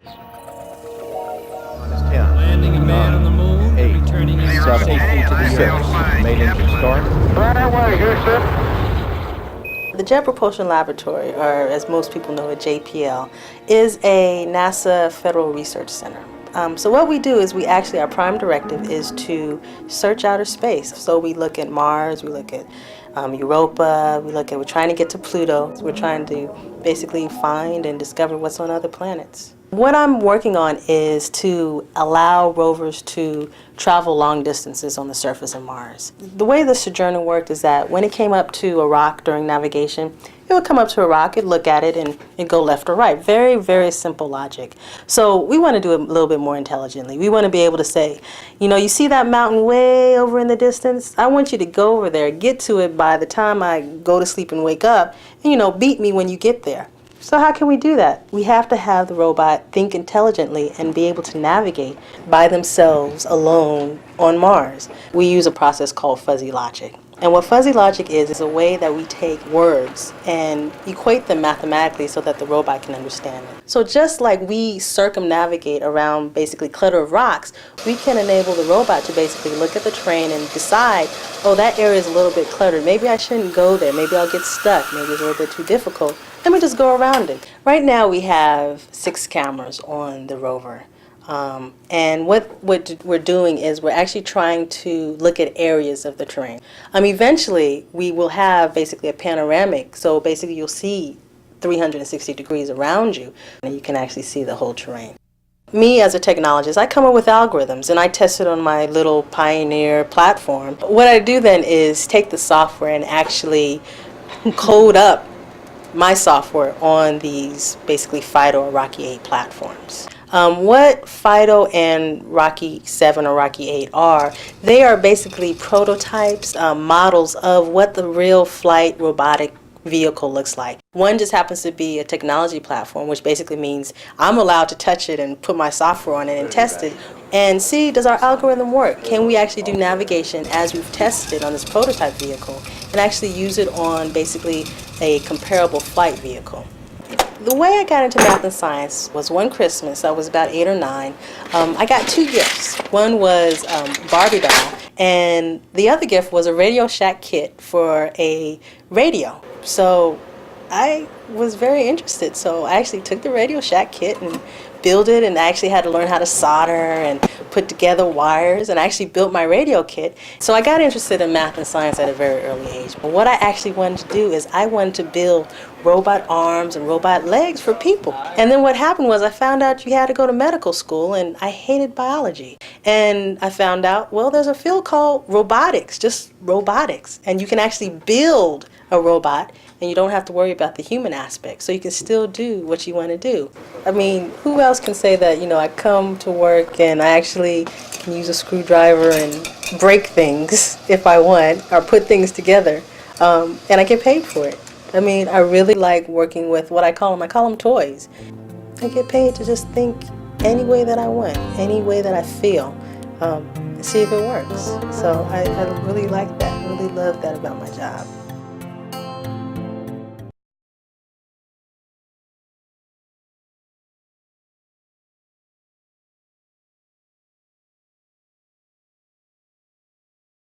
Landing a man on the moon, 8, returning him 7, safely to the 6, Earth. main engine start. Right away, Houston. The Jet Propulsion Laboratory, or as most people know it, JPL, is a NASA Federal Research Center. So what we do is our prime directive is to search outer space. So we look at Mars, we look at Europa, we're trying to get to Pluto. So we're trying to basically find and discover what's on other planets. What I'm working on is to allow rovers to travel long distances on the surface of Mars. The way the Sojourner worked is that when it came up to a rock during navigation, it would come up to a rock, it'd look at it, and it'd go left or right. Very, very simple logic. So we want to do it a little bit more intelligently. We want to be able to say, you see that mountain way over in the distance? I want you to go over there, get to it by the time I go to sleep and wake up, and beat me when you get there. So how can we do that? We have to have the robot think intelligently and be able to navigate by themselves alone on Mars. We use a process called fuzzy logic. And what fuzzy logic is a way that we take words and equate them mathematically so that the robot can understand it. So just like we circumnavigate around basically clutter of rocks, we can enable the robot to basically look at the terrain and decide, oh, that area is a little bit cluttered. Maybe I shouldn't go there. Maybe I'll get stuck. Maybe it's a little bit too difficult. Let me just go around it. Right now we have 6 cameras on the rover. And what we're doing is we're actually trying to look at areas of the terrain. Eventually, we will have basically a panoramic, so basically you'll see 360 degrees around you, and you can actually see the whole terrain. Me as a technologist, I come up with algorithms, and I test it on my little Pioneer platform. What I do then is take the software and actually code up my software on these basically Fido or Rocky 8 platforms. What Fido and Rocky 7 or Rocky 8 are, they are basically prototypes, models of what the real flight robotic vehicle looks like. One just happens to be a technology platform, which basically means I'm allowed to touch it and put my software on it and test it and see, does our algorithm work? Can we actually do navigation as we've tested on this prototype vehicle and actually use it on basically a comparable flight vehicle? The way I got into math and science was one Christmas. I was about 8 or 9. I got 2 gifts. One was Barbie doll, and the other gift was a Radio Shack kit for a radio. So I was very interested. So I actually took the Radio Shack kit and built it, and I actually had to learn how to solder and put together wires, and I actually built my radio kit. So I got interested in math and science at a very early age. But what I actually wanted to do is I wanted to build robot arms and robot legs for people. And then what happened was I found out you had to go to medical school, and I hated biology. And I found out, well, there's a field called robotics, just robotics. And you can actually build a robot, and you don't have to worry about the human aspect. So you can still do what you want to do. Who else can say that, I come to work and I actually can use a screwdriver and break things if I want, or put things together, and I get paid for it. I really like working with what I call them toys. I get paid to just think any way that I want, any way that I feel, and see if it works. So I really like that, really love that about my job.